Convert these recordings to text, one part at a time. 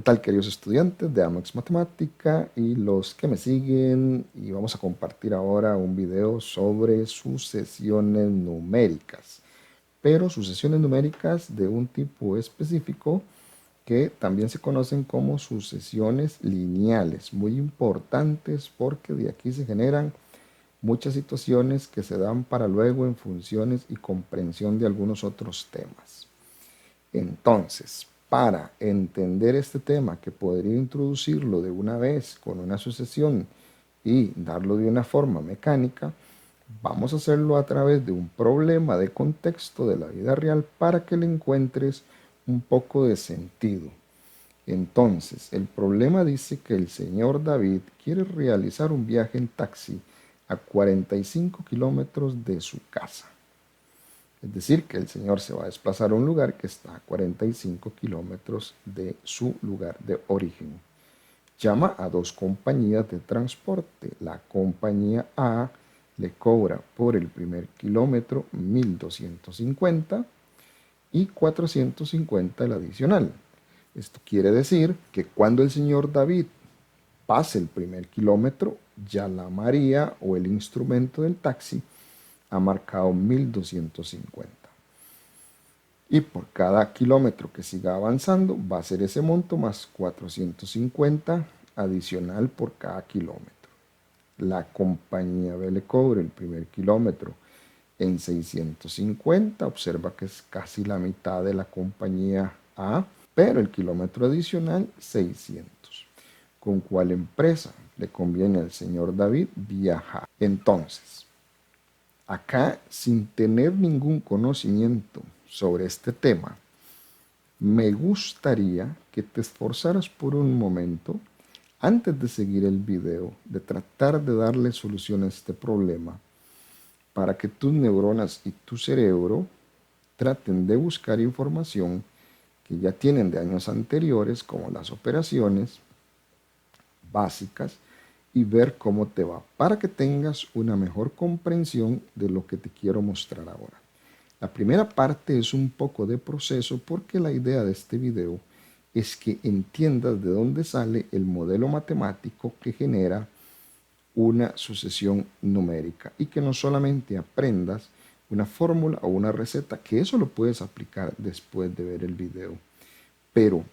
tal, queridos estudiantes de Amex Matemática y los que me siguen? Y vamos a compartir ahora un video sobre sucesiones numéricas, pero sucesiones numéricas de un tipo específico que también se conocen como sucesiones lineales, muy importantes porque de aquí se generan muchas situaciones que se dan para luego en funciones y comprensión de algunos otros temas. Entonces, para entender este tema, que podría introducirlo de una vez con una sucesión y darlo de una forma mecánica, vamos a hacerlo a través de un problema de contexto de la vida real para que le encuentres un poco de sentido. Entonces, el problema dice que el señor David quiere realizar un viaje en taxi a 45 kilómetros de su casa. Es decir, que el señor se va a desplazar a un lugar que está a 45 kilómetros de su lugar de origen. Llama a dos compañías de transporte. La compañía A le cobra por el primer kilómetro 1.250 y 450 el adicional. Esto quiere decir que cuando el señor David pase el primer kilómetro, ya la María o el instrumento del taxi ha marcado 1.250. Y por cada kilómetro que siga avanzando va a ser ese monto más 450 adicional por cada kilómetro. La compañía B le cobra el primer kilómetro en 650. Observa que es casi la mitad de la compañía A, pero el kilómetro adicional 600. ¿Con cuál empresa le conviene al señor David viajar? Entonces, acá, sin tener ningún conocimiento sobre este tema, me gustaría que te esforzaras por un momento, antes de seguir el video, de tratar de darle solución a este problema, para que tus neuronas y tu cerebro traten de buscar información que ya tienen de años anteriores, como las operaciones básicas, y ver cómo te va, para que tengas una mejor comprensión de lo que te quiero mostrar ahora. La primera parte es un poco de proceso, porque la idea de este video es que entiendas de dónde sale el modelo matemático que genera una sucesión numérica, y que no solamente aprendas una fórmula o una receta, que eso lo puedes aplicar después de ver el video, pero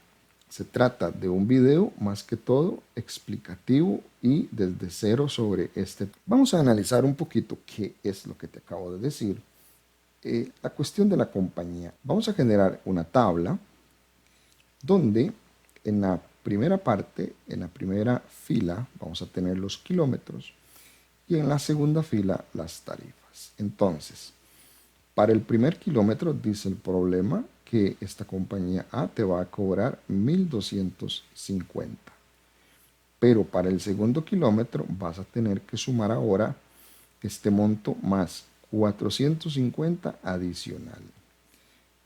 se trata de un video más que todo explicativo y desde cero sobre este. Vamos a analizar un poquito qué es lo que te acabo de decir. La cuestión de la compañía. Vamos a generar una tabla donde en la primera parte, en la primera fila, vamos a tener los kilómetros y en la segunda fila las tarifas. Entonces, para el primer kilómetro dice el problema que esta compañía A te va a cobrar 1.250. Pero para el segundo kilómetro vas a tener que sumar ahora este monto más 450 adicional.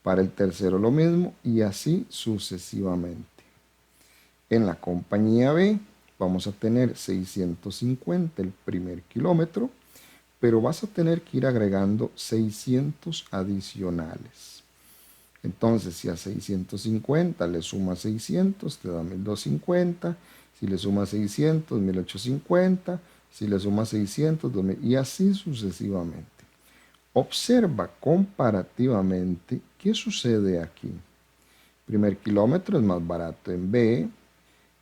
Para el tercero lo mismo y así sucesivamente. En la compañía B vamos a tener 650 el primer kilómetro, pero vas a tener que ir agregando 600 adicionales. Entonces, si a 650 le sumas 600, te da 1.250. Si le sumas 600, 1.850. Si le sumas 600, 2.000, y así sucesivamente. Observa comparativamente qué sucede aquí. Primer kilómetro es más barato en B,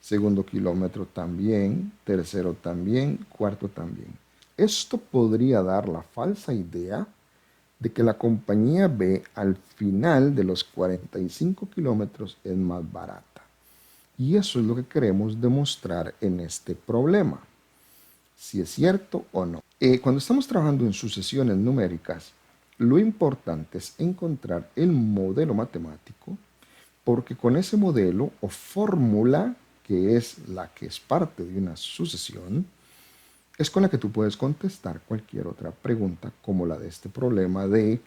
segundo kilómetro también, tercero también, cuarto también. Esto podría dar la falsa idea de que la compañía B al final de los 45 kilómetros es más barata. Y eso es lo que queremos demostrar en este problema, si es cierto o no. Cuando estamos trabajando en sucesiones numéricas, lo importante es encontrar el modelo matemático, porque con ese modelo o fórmula, que es la que es parte de una sucesión, es con la que tú puedes contestar cualquier otra pregunta, como la de este problema de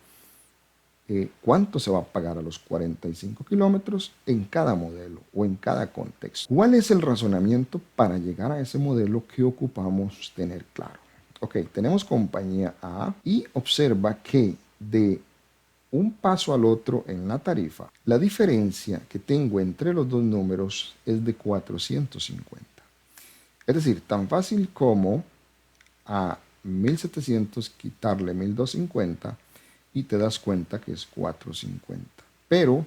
cuánto se va a pagar a los 45 kilómetros en cada modelo o en cada contexto. ¿Cuál es el razonamiento para llegar a ese modelo que ocupamos tener claro? Ok, tenemos compañía A y observa que de un paso al otro en la tarifa, la diferencia que tengo entre los dos números es de 450. Es decir, tan fácil como a 1700 quitarle 1250 y te das cuenta que es 450. Pero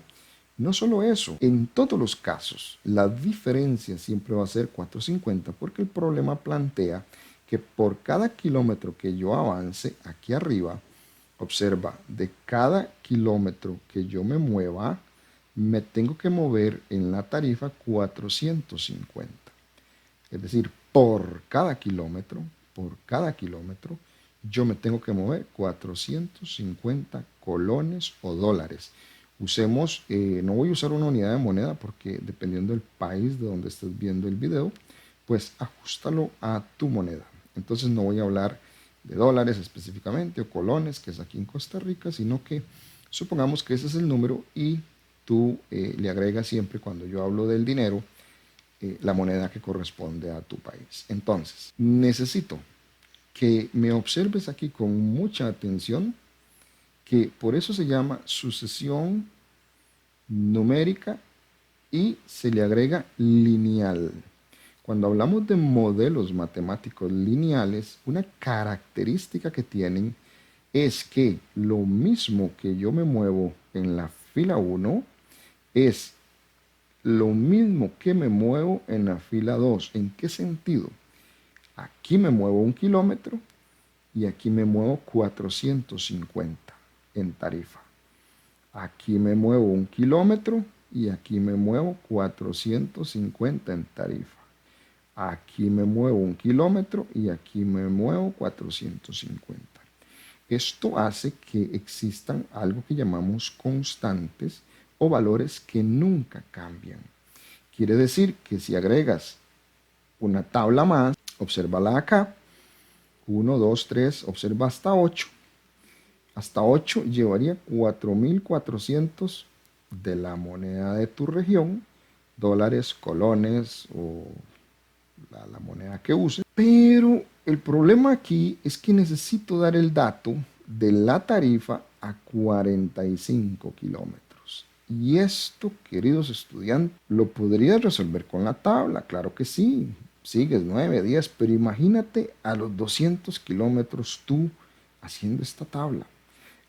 no solo eso, en todos los casos la diferencia siempre va a ser 450 porque el problema plantea que por cada kilómetro que yo avance aquí arriba, observa, de cada kilómetro que yo me mueva, me tengo que mover en la tarifa 450. Es decir, por cada kilómetro, yo me tengo que mover 450 colones o dólares. Usemos, no voy a usar una unidad de moneda porque dependiendo del país de donde estés viendo el video, pues ajustalo a tu moneda. Entonces no voy a hablar de dólares específicamente o colones, que es aquí en Costa Rica, sino que supongamos que ese es el número y tú le agregas siempre cuando yo hablo del dinero la moneda que corresponde a tu país. Entonces, necesito que me observes aquí con mucha atención, que por eso se llama sucesión numérica y se le agrega lineal. Cuando hablamos de modelos matemáticos lineales, una característica que tienen es que lo mismo que yo me muevo en la fila 1 es lo mismo que me muevo en la fila 2. ¿En qué sentido? Aquí me muevo 1 kilómetro y aquí me muevo 450 en tarifa. Aquí me muevo 1 kilómetro y aquí me muevo 450 en tarifa. Aquí me muevo 1 kilómetro y aquí me muevo 450. Esto hace que existan algo que llamamos constantes o valores que nunca cambian. Quiere decir que si agregas una tabla más, obsérvala acá, 1, 2, 3, observa hasta 8. Hasta 8 llevaría 4.400 de la moneda de tu región, dólares, colones o la moneda que uses. Pero el problema aquí es que necesito dar el dato de la tarifa a 45 kilómetros. Y esto, queridos estudiantes, lo podrías resolver con la tabla, claro que sí. Sigues 9, 10, pero imagínate a los 200 kilómetros tú haciendo esta tabla.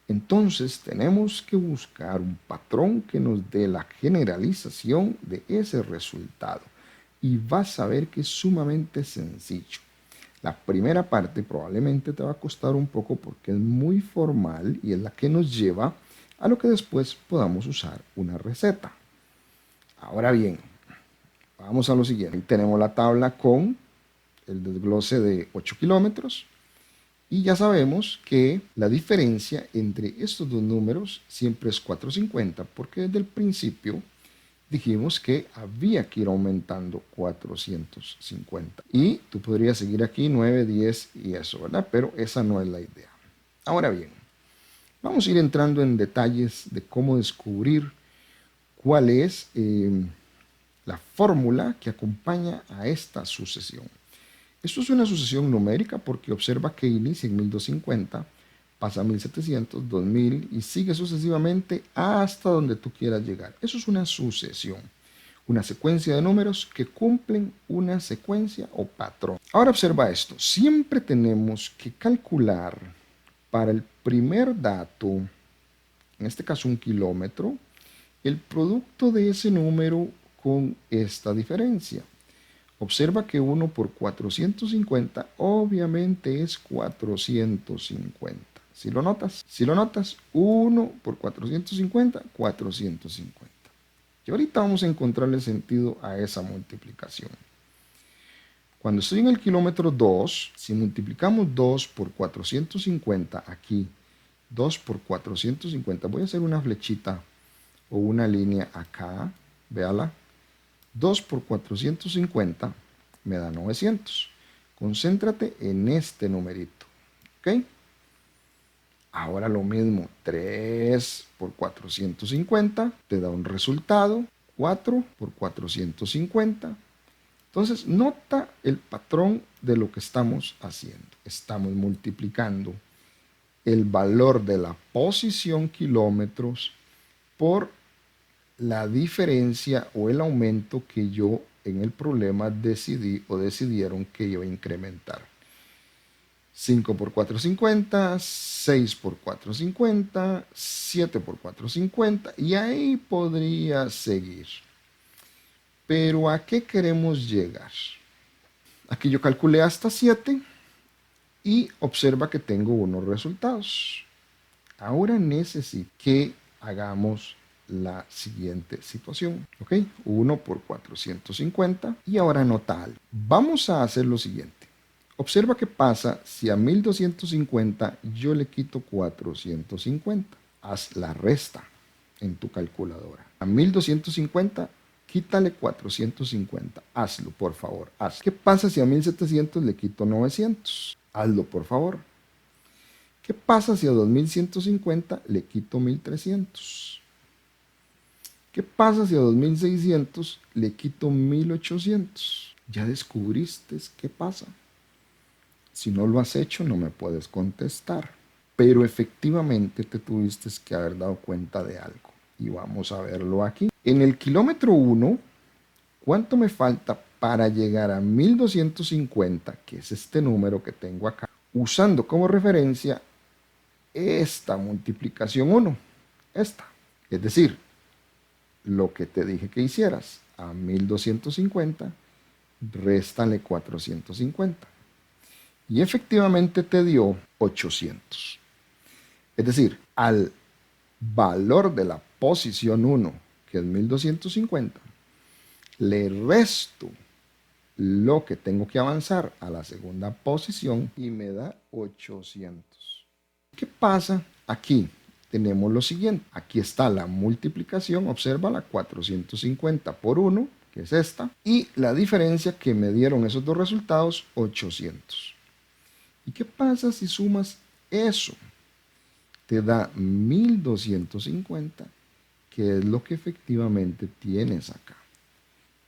Entonces tenemos que buscar un patrón que nos dé la generalización de ese resultado. Y vas a ver que es sumamente sencillo. La primera parte probablemente te va a costar un poco porque es muy formal y es la que nos lleva a lo que después podamos usar una receta. Ahora bien, vamos a lo siguiente. Tenemos la tabla con el desglose de 8 kilómetros. Y ya sabemos que la diferencia entre estos dos números siempre es 450, porque desde el principio dijimos que había que ir aumentando 450. Y tú podrías seguir aquí 9, 10 y eso, ¿verdad? Pero esa no es la idea. Ahora bien, vamos a ir entrando en detalles de cómo descubrir cuál es la fórmula que acompaña a esta sucesión. Esto es una sucesión numérica porque observa que inicia en 1250, pasa a 1700, 2000 y sigue sucesivamente hasta donde tú quieras llegar. Eso es una sucesión, una secuencia de números que cumplen una secuencia o patrón. Ahora observa esto, siempre tenemos que calcular para el primer dato, en este caso 1 kilómetro, el producto de ese número con esta diferencia. Observa que 1 por 450 obviamente es 450. ¿Sí lo notas? Si lo notas, 1 por 450, 450. Y ahorita vamos a encontrarle sentido a esa multiplicación. Cuando estoy en el kilómetro 2, si multiplicamos 2 por 450 aquí, 2 por 450, voy a hacer una flechita o una línea acá, véala. 2 por 450 me da 900. Concéntrate en este numerito. ¿Ok? Ahora lo mismo. 3 por 450 te da un resultado. 4 por 450. Entonces, nota el patrón de lo que estamos haciendo. Estamos multiplicando el valor de la posición kilómetros por la diferencia o el aumento que yo en el problema decidí o decidieron que iba a incrementar. 5 por 4, 50, 6 por 4, 50, 7 por 4, 50 y ahí podría seguir. Pero ¿a qué queremos llegar? Aquí yo calculé hasta 7 y observa que tengo unos resultados. Ahora necesito que hagamos la siguiente situación. ¿Ok? 1 por 450 y ahora nota algo. Vamos a hacer lo siguiente. Observa qué pasa si a 1250 yo le quito 450. Haz la resta en tu calculadora. A 1250 quítale 450. Hazlo, por favor. Hazlo. ¿Qué pasa si a 1700 le quito 900? Hazlo, por favor. ¿Qué pasa si a 2150 le quito 1300? ¿Qué pasa si a 2600 le quito 1800? ¿Ya descubriste qué pasa? Si no lo has hecho, no me puedes contestar. Pero efectivamente te tuviste que haber dado cuenta de algo. Y vamos a verlo aquí. En el kilómetro 1, ¿cuánto me falta para llegar a 1250? Que es este número que tengo acá. Usando como referencia esta multiplicación 1. Esta. Es decir, lo que te dije que hicieras. A 1250, réstale 450. Y efectivamente te dio 800. Es decir, al valor de la posición 1, que es 1250, le resto lo que tengo que avanzar a la segunda posición y me da 800. ¿Qué pasa aquí? Tenemos lo siguiente. Aquí está la multiplicación, observa la 450 por 1, que es esta, y la diferencia que me dieron esos dos resultados, 800. ¿Y qué pasa si sumas eso? Te da 1250, que es lo que efectivamente tienes acá.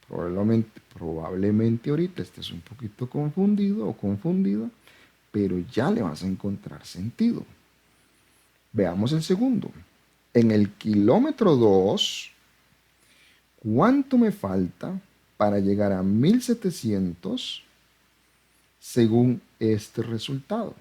Probablemente ahorita estés un poquito confundido o confundida, pero ya le vas a encontrar sentido. Veamos el segundo. En el kilómetro 2, ¿cuánto me falta para llegar a 1700 según este resultado?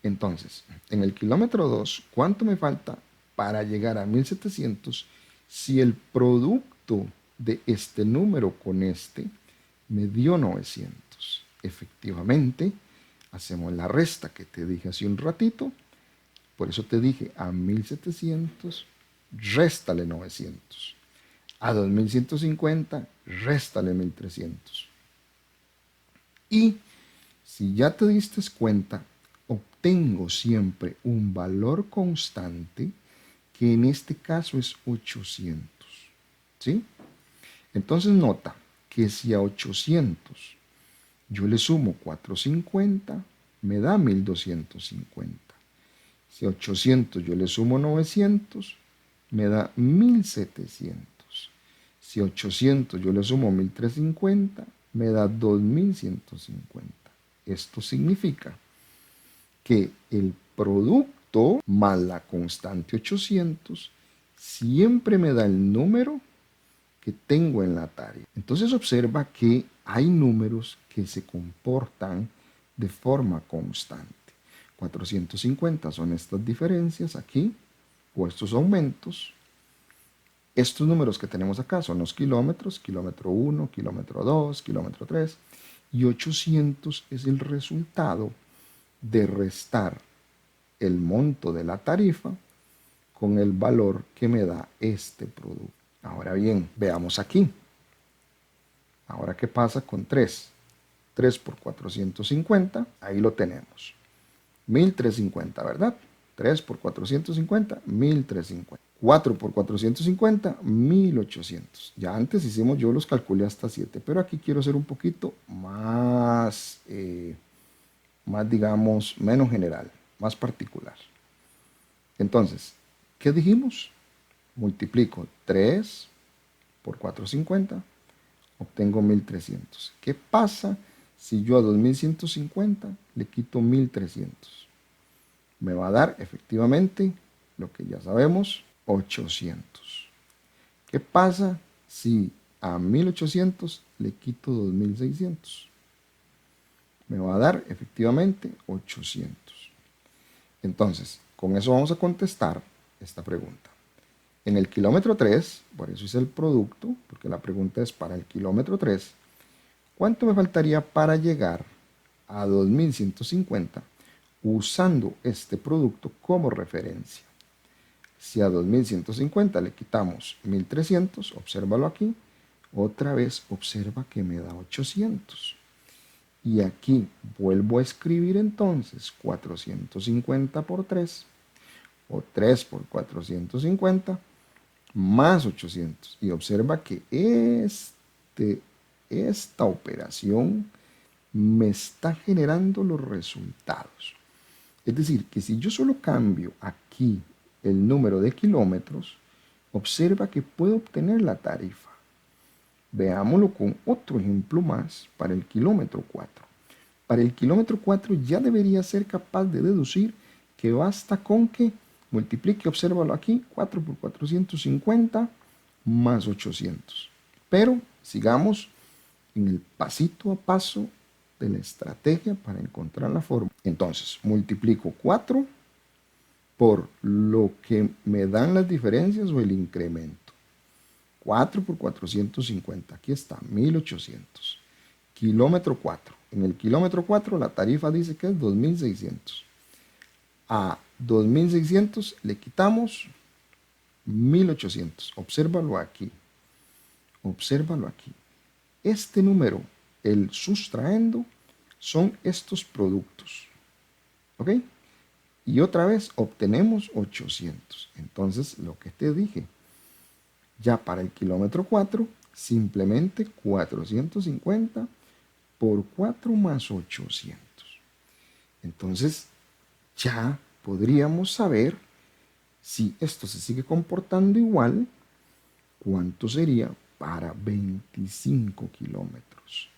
Entonces, en el kilómetro 2, ¿cuánto me falta para llegar a 1700 si el producto de este número con este me dio 900? Efectivamente, hacemos la resta que te dije hace un ratito. Por eso te dije, a 1700, réstale 900. A 2150, réstale 1300. Y si ya te diste cuenta, obtengo siempre un valor constante que en este caso es 800. ¿Sí? Entonces nota que si a 800 yo le sumo 450, me da 1250. Si a 800 yo le sumo 900, me da 1700. Si a 800 yo le sumo 1350, me da 2150. Esto significa que el producto más la constante 800 siempre me da el número que tengo en la tarea. Entonces observa que hay números que se comportan de forma constante. 450 son estas diferencias aquí, o estos aumentos. Estos números que tenemos acá son los kilómetros, kilómetro 1, kilómetro 2, kilómetro 3, y 800 es el resultado de restar el monto de la tarifa con el valor que me da este producto. Ahora bien, veamos aquí. Ahora, ¿qué pasa con 3? 3 por 450, ahí lo tenemos. 1350, ¿verdad? 3 por 450, 1350. 4 por 450, 1800. Ya antes hicimos, yo los calculé hasta 7, pero aquí quiero ser un poquito más, digamos, menos general, más particular. Entonces, ¿qué dijimos? Multiplico 3 por 450, obtengo 1300. ¿Qué pasa si yo a 2150 le quito 1300? me va a dar efectivamente lo que ya sabemos, 800. ¿Qué pasa si a 1800 le quito 2600? Me va a dar efectivamente 800. Entonces, con eso vamos a contestar esta pregunta. En el kilómetro 3, por eso hice el producto, porque la pregunta es para el kilómetro 3, ¿cuánto me faltaría para llegar a 2150 usando este producto como referencia? Si a 2150 le quitamos 1300, obsérvalo aquí, otra vez observa que me da 800. Y aquí vuelvo a escribir entonces 450 por 3, o 3 por 450, más 800. Y observa que esta operación me está generando los resultados. Es decir, que si yo solo cambio aquí el número de kilómetros, observa que puedo obtener la tarifa. Veámoslo con otro ejemplo más para el kilómetro 4. Para el kilómetro 4 ya debería ser capaz de deducir que basta con que multiplique, obsérvalo aquí, 4 por 450 más 800. Pero sigamos en el pasito a paso de la estrategia para encontrar la forma. Entonces, multiplico 4 por lo que me dan las diferencias o el incremento. 4 por 450, aquí está, 1800. Kilómetro 4. En el kilómetro 4 la tarifa dice que es 2600. A 2600 le quitamos 1800. Obsérvalo aquí. Obsérvalo aquí. Este número, el sustraendo, son estos productos. ¿Ok? Y otra vez obtenemos 800. Entonces, lo que te dije, ya para el kilómetro 4, simplemente 450 por 4 más 800. Entonces, ya podríamos saber si esto se sigue comportando igual, cuánto sería para 25 kilómetros.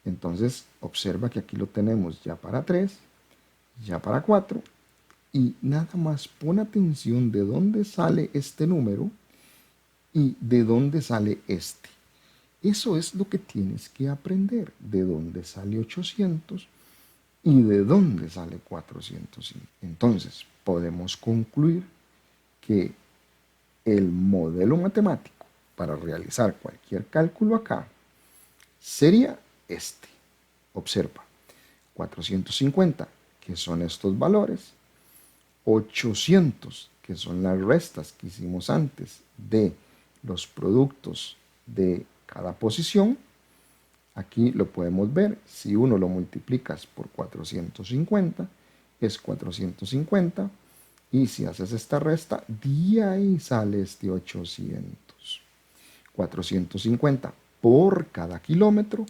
Entonces, observa que aquí lo tenemos ya para 3, ya para 4, y nada más pon atención de dónde sale este número y de dónde sale este. Eso es lo que tienes que aprender, de dónde sale 800 y de dónde sale 405. Entonces, podemos concluir que el modelo matemático para realizar cualquier cálculo acá sería este. Observa, 450, que son estos valores, 800, que son las restas que hicimos antes de los productos de cada posición. Aquí lo podemos ver, si uno lo multiplicas por 450, es 450, y si haces esta resta, de ahí sale este 800. 450 por cada kilómetro,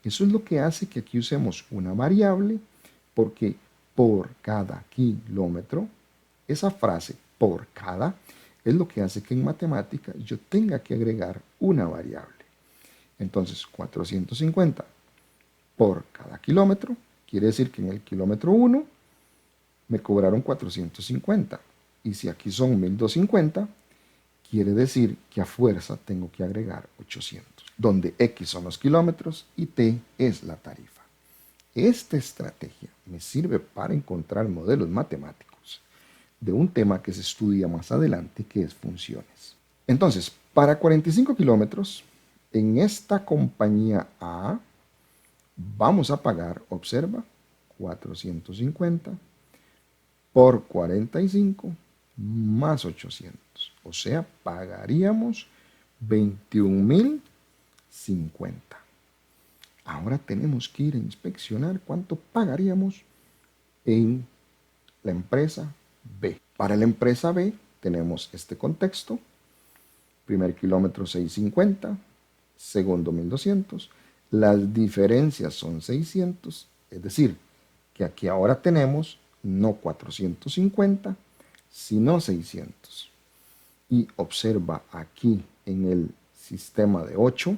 eso es lo que hace que aquí usemos una variable, porque por cada kilómetro, esa frase por cada, es lo que hace que en matemática yo tenga que agregar una variable. Entonces, 450 por cada kilómetro, quiere decir que en el kilómetro 1 me cobraron 450. Y si aquí son 1250, quiere decir que a fuerza tengo que agregar 800, donde X son los kilómetros y T es la tarifa. Esta estrategia me sirve para encontrar modelos matemáticos de un tema que se estudia más adelante, que es funciones. Entonces, para 45 kilómetros, en esta compañía A, vamos a pagar, observa, 450 por 45 más 800. O sea, pagaríamos 21.050. Ahora tenemos que ir a inspeccionar cuánto pagaríamos en la empresa B. Para la empresa B tenemos este contexto. Primer kilómetro 650, segundo 1200. Las diferencias son 600, es decir, que aquí ahora tenemos no 450, sino 600. Y observa aquí en el sistema de 8,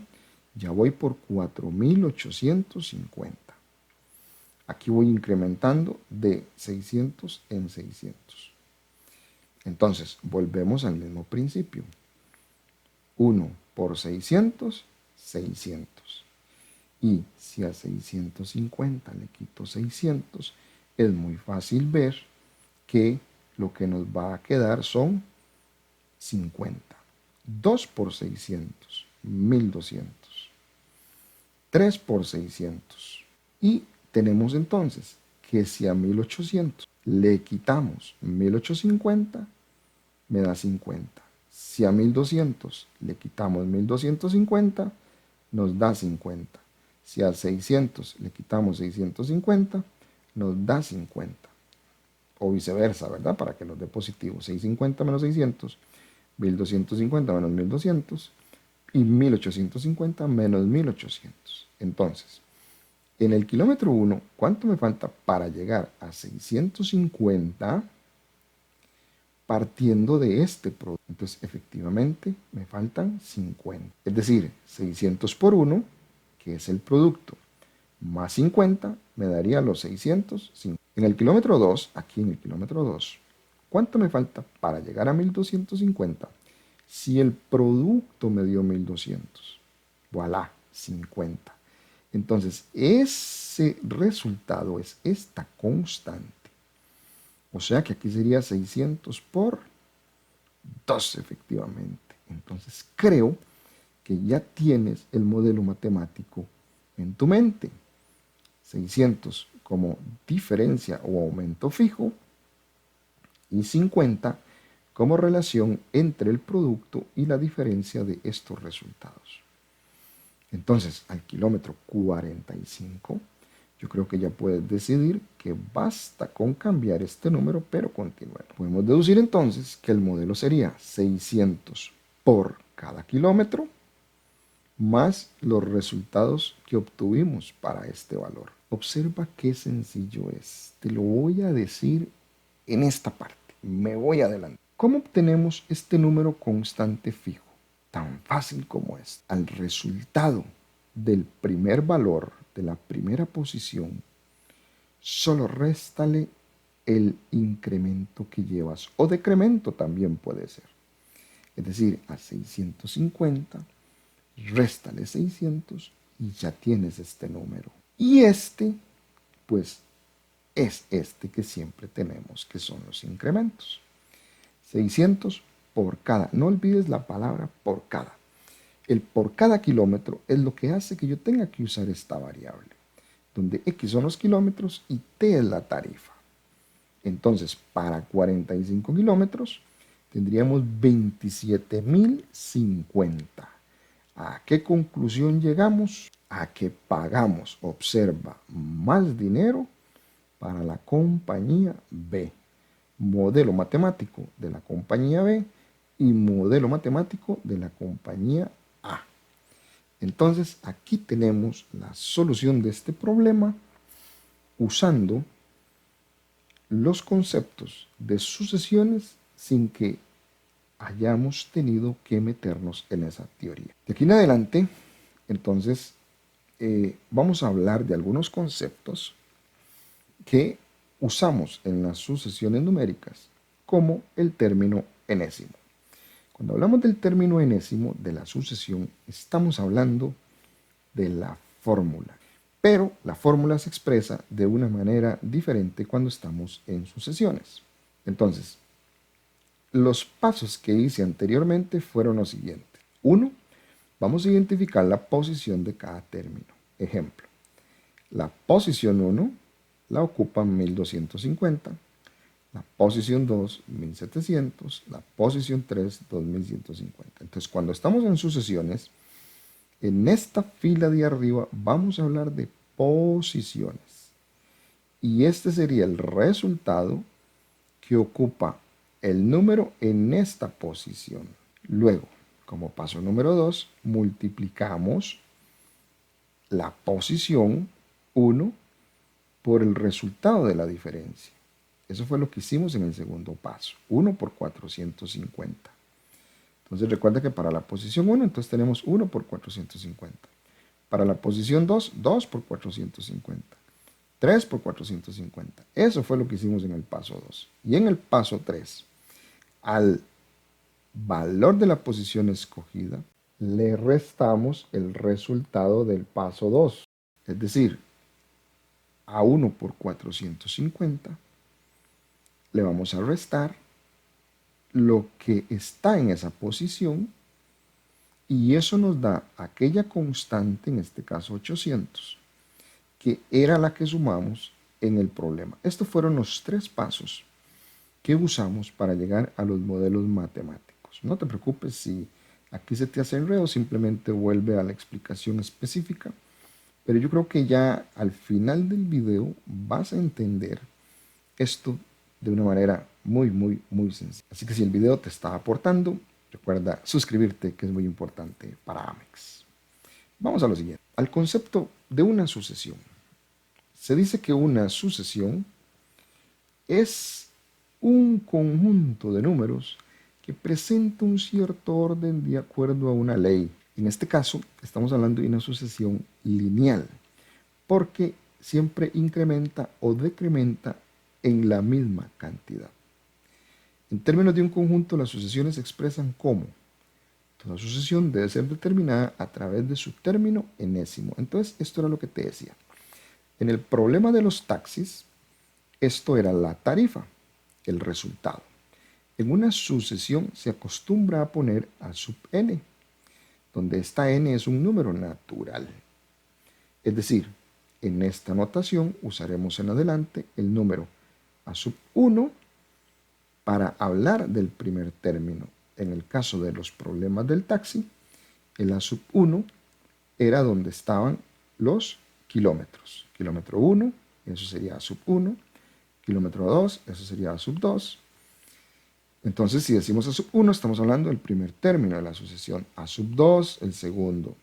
ya voy por 4.850. Aquí voy incrementando de 600 en 600. Entonces, volvemos al mismo principio. 1 por 600, 600. Y si a 650 le quito 600, es muy fácil ver que lo que nos va a quedar son 50. 2 por 600, 1200. 3 por 600. Y tenemos entonces que si a 1800 le quitamos 1850, me da 50. Si a 1200 le quitamos 1250, nos da 50. Si a 600 le quitamos 650, nos da 50. O viceversa, ¿verdad? Para que nos dé positivo. 650 menos 600, 1250 menos 1200 y 1850 menos 1800. Entonces, en el kilómetro 1, ¿cuánto me falta para llegar a 650 partiendo de este producto? Entonces, efectivamente, me faltan 50. Es decir, 600 por 1, que es el producto, más 50, me daría los 650. En el kilómetro 2, aquí en el kilómetro 2, ¿cuánto me falta para llegar a 1250? Si el producto me dio 1200, voilà, 50. Entonces, ese resultado es esta constante. O sea que aquí sería 600 por 2, efectivamente. Entonces, creo que ya tienes el modelo matemático en tu mente. 600 como diferencia o aumento fijo y 50 como relación entre el producto y la diferencia de estos resultados. Entonces, al kilómetro 45, yo creo que ya puedes decidir que basta con cambiar este número, pero continuar. Podemos deducir entonces que el modelo sería 600 por cada kilómetro más los resultados que obtuvimos para este valor. Observa qué sencillo es. Te lo voy a decir en esta parte. Me voy adelante. ¿Cómo obtenemos este número constante fijo? Tan fácil como es. Al resultado del primer valor de la primera posición, solo réstale el incremento que llevas, o decremento también puede ser. Es decir, a 650, réstale 600 y ya tienes este número. Y este, pues, es este que siempre tenemos, que son los incrementos. 600 por cada. No olvides la palabra por cada. El por cada kilómetro es lo que hace que yo tenga que usar esta variable, donde X son los kilómetros y T es la tarifa. Entonces, para 45 kilómetros tendríamos 27.050. ¿A qué conclusión llegamos? A que pagamos, observa, más dinero para la compañía B. Modelo matemático de la compañía B y modelo matemático de la compañía A. Entonces, aquí tenemos la solución de este problema usando los conceptos de sucesiones sin que hayamos tenido que meternos en esa teoría. De aquí en adelante, entonces, vamos a hablar de algunos conceptos que usamos en las sucesiones numéricas, como el término enésimo. Cuando hablamos del término enésimo de la sucesión, estamos hablando de la fórmula. Pero la fórmula se expresa de una manera diferente cuando estamos en sucesiones. Entonces, los pasos que hice anteriormente fueron los siguientes. 1. Vamos a identificar la posición de cada término. Ejemplo, la posición 1 la ocupan 1250, la posición 2, 1700, la posición 3, 2150. Entonces, cuando estamos en sucesiones, en esta fila de arriba vamos a hablar de posiciones. Y este sería el resultado que ocupa el número en esta posición. Luego, como paso número 2, multiplicamos la posición 1 por el resultado de la diferencia. Eso fue lo que hicimos en el segundo paso. 1 por 450. Entonces recuerda que para la posición 1, entonces tenemos 1 por 450. Para la posición 2, 2 por 450. 3 por 450. Eso fue lo que hicimos en el paso 2. Y en el paso 3, al valor de la posición escogida, le restamos el resultado del paso 2. Es decir, a 1 por 450 le vamos a restar lo que está en esa posición y eso nos da aquella constante, en este caso 800, que era la que sumamos en el problema. Estos fueron los 3 pasos que usamos para llegar a los modelos matemáticos. No te preocupes si aquí se te hace enredo, simplemente vuelve a la explicación específica. Pero yo creo que ya al final del video vas a entender esto de una manera muy sencilla. Así que si el video te está aportando, recuerda suscribirte, que es muy importante para Amex. Vamos a lo siguiente, al concepto de una sucesión. Se dice que una sucesión es un conjunto de números que presenta un cierto orden de acuerdo a una ley. En este caso, estamos hablando de una sucesión lineal, porque siempre incrementa o decrementa en la misma cantidad. En términos de un conjunto, las sucesiones se expresan como toda sucesión debe ser determinada a través de su término enésimo. Entonces, esto era lo que te decía. En el problema de los taxis, esto era la tarifa, el resultado. En una sucesión se acostumbra a poner a sub n, donde esta n es un número natural. Es decir, en esta notación usaremos en adelante el número a sub 1 para hablar del primer término. En el caso de los problemas del taxi, el a sub 1 era donde estaban los kilómetros. Kilómetro 1, eso sería a sub 1. Kilómetro 2, eso sería a sub 2. Entonces, si decimos a sub 1, estamos hablando del primer término de la sucesión. A sub 2, el segundo.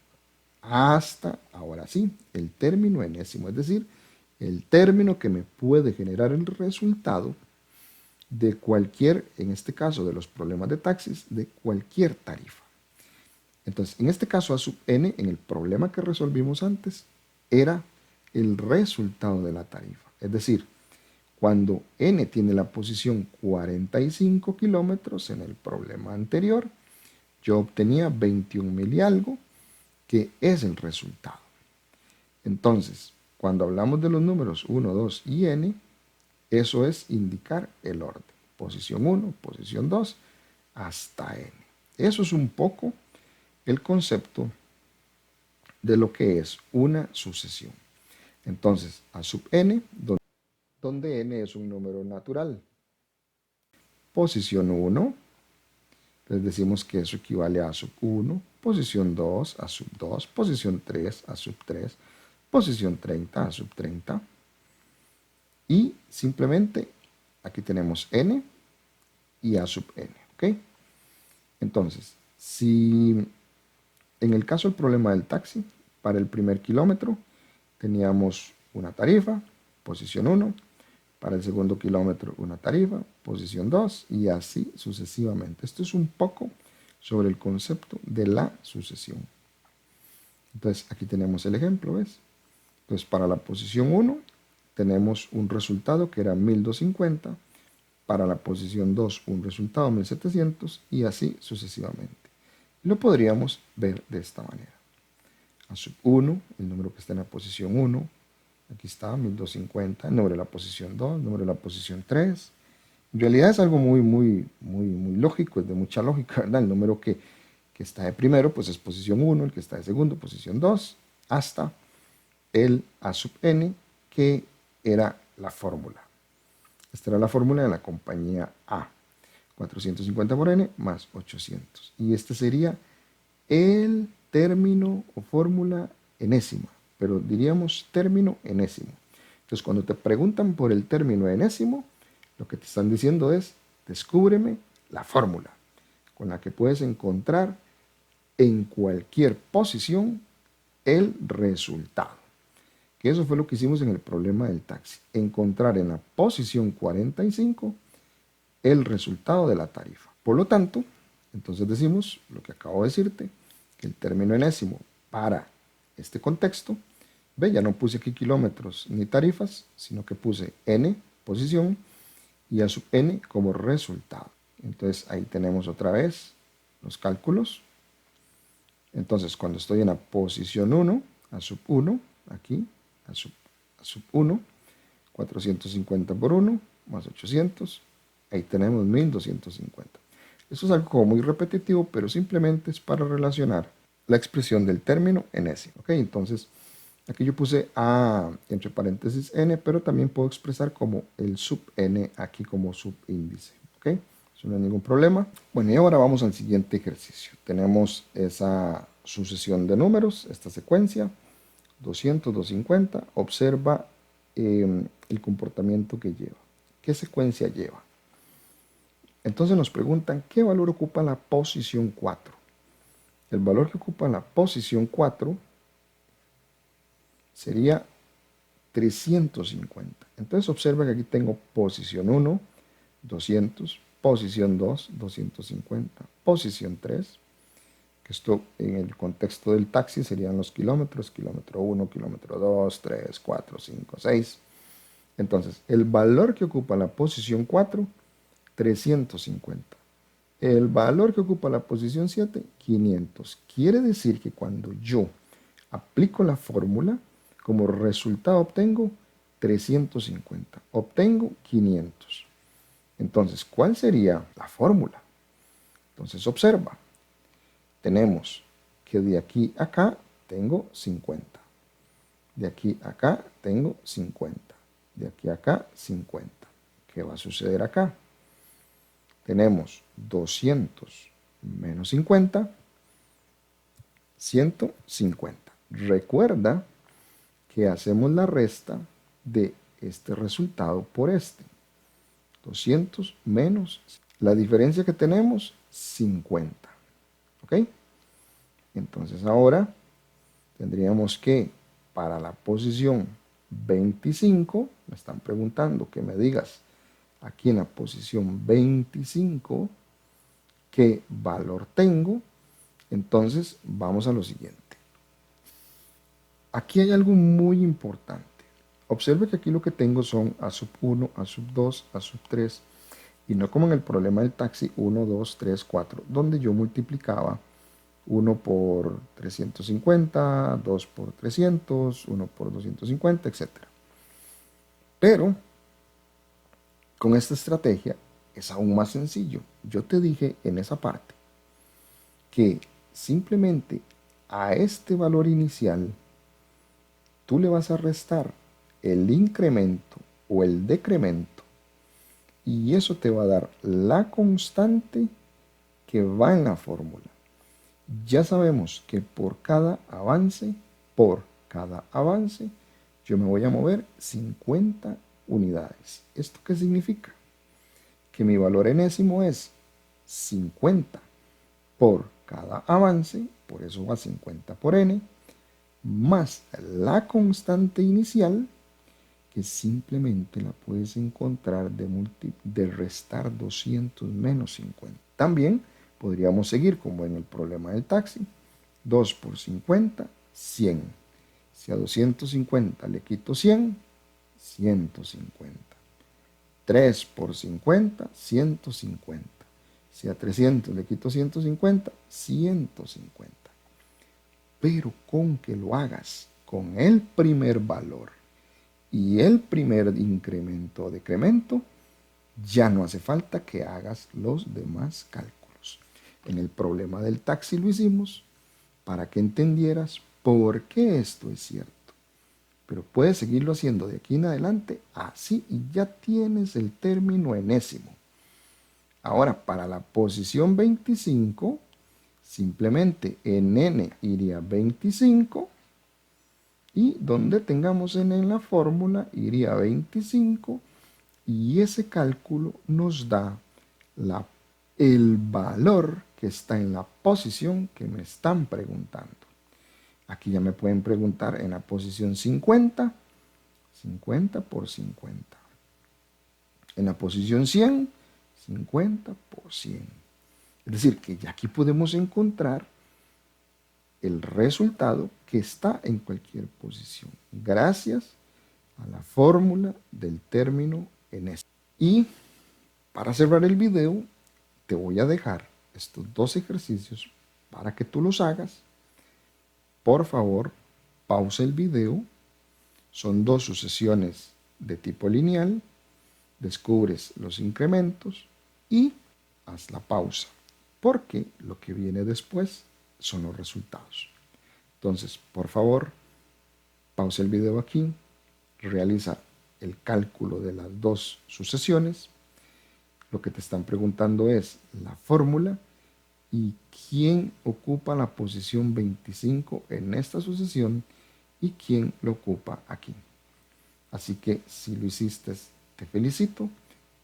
Hasta, ahora sí, el término enésimo, es decir, el término que me puede generar el resultado de cualquier, en este caso de los problemas de taxis, de cualquier tarifa. Entonces, en este caso a sub n, en el problema que resolvimos antes, era el resultado de la tarifa. Es decir, cuando n tiene la posición 45 kilómetros en el problema anterior, yo obtenía 21.000 y algo, que es el resultado. Entonces, cuando hablamos de los números 1, 2 y n, eso es indicar el orden. Posición 1, posición 2, hasta n. Eso es un poco el concepto de lo que es una sucesión. Entonces, a sub n, donde n es un número natural. Posición 1, les decimos que eso equivale a sub 1, posición 2 a sub 2, posición 3 a sub 3, posición 30 a sub 30. Y simplemente aquí tenemos n y a sub n, ¿ok? Entonces, si en el caso del problema del taxi, para el primer kilómetro teníamos una tarifa, posición 1, para el segundo kilómetro una tarifa, posición 2 y así sucesivamente. Esto es un poco sobre el concepto de la sucesión. Entonces aquí tenemos el ejemplo, ¿ves? Entonces para la posición 1 tenemos un resultado que era 1250, para la posición 2 un resultado 1700 y así sucesivamente. Lo podríamos ver de esta manera. A sub 1, el número que está en la posición 1, aquí está 1250, el número de la posición 2, el número de la posición 3. En realidad es algo muy lógico, es de mucha lógica, ¿verdad? El número que está de primero, pues es posición 1, el que está de segundo, posición 2, hasta el a sub n, que era la fórmula. Esta era la fórmula de la compañía A. 450 por n más 800. Y este sería el término o fórmula enésima, pero diríamos término enésimo. Entonces, cuando te preguntan por el término enésimo, lo que te están diciendo es, descúbreme la fórmula con la que puedes encontrar en cualquier posición el resultado. Que eso fue lo que hicimos en el problema del taxi. Encontrar en la posición 45 el resultado de la tarifa. Por lo tanto, entonces decimos lo que acabo de decirte, que el término enésimo para este contexto Ve, ya no puse aquí kilómetros ni tarifas, sino que puse n posición y a sub n como resultado. Entonces ahí tenemos otra vez los cálculos. Entonces cuando estoy en la posición 1, a sub 1, aquí, a sub 1, 450 por 1, más 800, ahí tenemos 1250. Eso es algo como muy repetitivo, pero simplemente es para relacionar la expresión del término en ese. ¿Ok? Entonces, aquí yo puse A entre paréntesis N, pero también puedo expresar como el sub N aquí como subíndice. ¿Ok? Eso no hay ningún problema. Bueno, y ahora vamos al siguiente ejercicio. Tenemos esa sucesión de números, esta secuencia, 200, 250. Observa el comportamiento que lleva. ¿Qué secuencia lleva? Entonces nos preguntan qué valor ocupa la posición 4. El valor que ocupa la posición 4 sería 350. Entonces observa que aquí tengo posición 1, 200, posición 2, 250, posición 3, que esto en el contexto del taxi serían los kilómetros, kilómetro 1, kilómetro 2, 3, 4, 5, 6. Entonces, el valor que ocupa la posición 4, 350. El valor que ocupa la posición 7, 500. Quiere decir que cuando yo aplico la fórmula, como resultado obtengo 350. Obtengo 500. Entonces, ¿cuál sería la fórmula? Entonces, observa. Tenemos que de aquí a acá tengo 50. De aquí a acá tengo 50. De aquí a acá 50. ¿Qué va a suceder acá? Tenemos 200 menos 50, 150. Recuerda que hacemos la resta de este resultado por este. 200 menos la diferencia que tenemos, 50. ¿Ok? Entonces ahora tendríamos que para la posición 25, me están preguntando que me digas aquí en la posición 25 qué valor tengo. Entonces vamos a lo siguiente. Aquí hay algo muy importante. Observe que aquí lo que tengo son a sub 1, a sub 2, a sub 3, y no como en el problema del taxi 1, 2, 3, 4, donde yo multiplicaba 1 por 350, 2 por 300, 1 por 250, etc. Pero con esta estrategia es aún más sencillo. Yo te dije en esa parte que simplemente a este valor inicial tú le vas a restar el incremento o el decremento y eso te va a dar la constante que va en la fórmula. Ya sabemos que por cada avance, yo me voy a mover 50 unidades. ¿Esto qué significa? Que mi valor enésimo es 50 por cada avance, por eso va 50 por n, más la constante inicial, que simplemente la puedes encontrar de restar 200 menos 50. También podríamos seguir como en el problema del taxi. 2 por 50, 100. Si a 250 le quito 100, 150. 3 por 50, 150. Si a 300 le quito 150, 150. Pero con que lo hagas con el primer valor y el primer incremento o decremento, ya no hace falta que hagas los demás cálculos. En el problema del taxi lo hicimos para que entendieras por qué esto es cierto. Pero puedes seguirlo haciendo de aquí en adelante así y ya tienes el término enésimo. Ahora, para la posición 25, simplemente en n iría 25 y donde tengamos n en la fórmula iría 25 y ese cálculo nos da el valor que está en la posición que me están preguntando. Aquí ya me pueden preguntar en la posición 50, 50 por 50. En la posición 100, 50 por 100. Es decir, que ya aquí podemos encontrar el resultado que está en cualquier posición, gracias a la fórmula del término en este. Y para cerrar el video, te voy a dejar estos dos ejercicios para que tú los hagas. Por favor, pausa el video. Son dos sucesiones de tipo lineal. Descubres los incrementos y haz la pausa, porque lo que viene después son los resultados. Entonces, por favor, pausa el video aquí, realiza el cálculo de las dos sucesiones. Lo que te están preguntando es la fórmula y quién ocupa la posición 25 en esta sucesión y quién lo ocupa aquí. Así que si lo hiciste, te felicito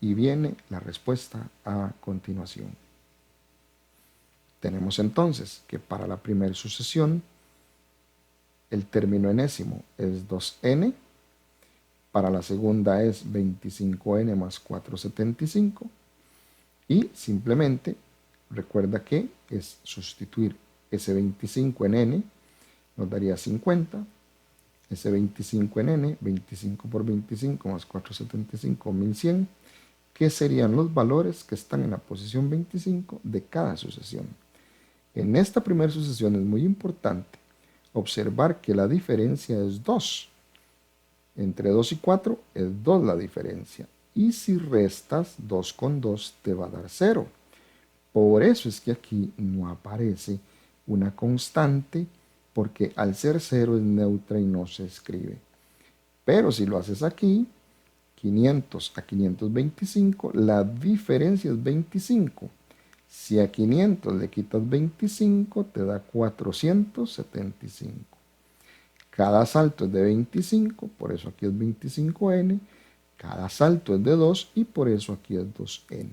y viene la respuesta a continuación. Tenemos entonces que para la primera sucesión el término enésimo es 2n, para la segunda es 25n más 475 y simplemente recuerda que es sustituir ese 25 en n, nos daría 50, ese 25 en n, 25 por 25 más 475, 1100, que serían los valores que están en la posición 25 de cada sucesión. En esta primera sucesión es muy importante observar que la diferencia es 2. Entre 2 y 4 es 2 la diferencia. Y si restas 2 con 2 te va a dar 0. Por eso es que aquí no aparece una constante, porque al ser 0 es neutra y no se escribe. Pero si lo haces aquí, 500 a 525, la diferencia es 25. Si a 500 le quitas 25, te da 475. Cada salto es de 25, por eso aquí es 25n. Cada salto es de 2 y por eso aquí es 2n.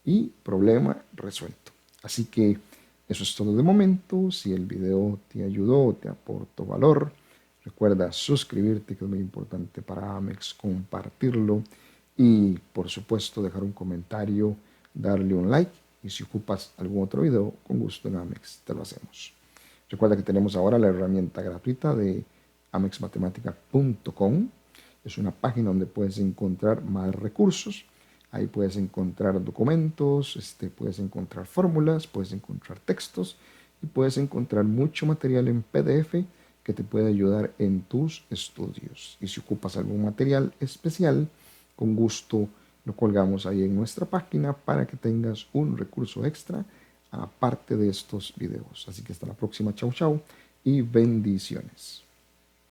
Y problema resuelto. Así que eso es todo de momento. Si el video te ayudó, te aportó valor, recuerda suscribirte, que es muy importante para Amex, compartirlo y por supuesto dejar un comentario, darle un like, y si ocupas algún otro video, con gusto en Amex te lo hacemos. Recuerda que tenemos ahora la herramienta gratuita de amexmatematica.com. Es una página donde puedes encontrar más recursos. Ahí puedes encontrar documentos, puedes encontrar fórmulas, puedes encontrar textos y puedes encontrar mucho material en PDF que te puede ayudar en tus estudios. Y si ocupas algún material especial, con gusto lo colgamos ahí en nuestra página para que tengas un recurso extra aparte de estos videos. Así que hasta la próxima. Chau, chau y bendiciones.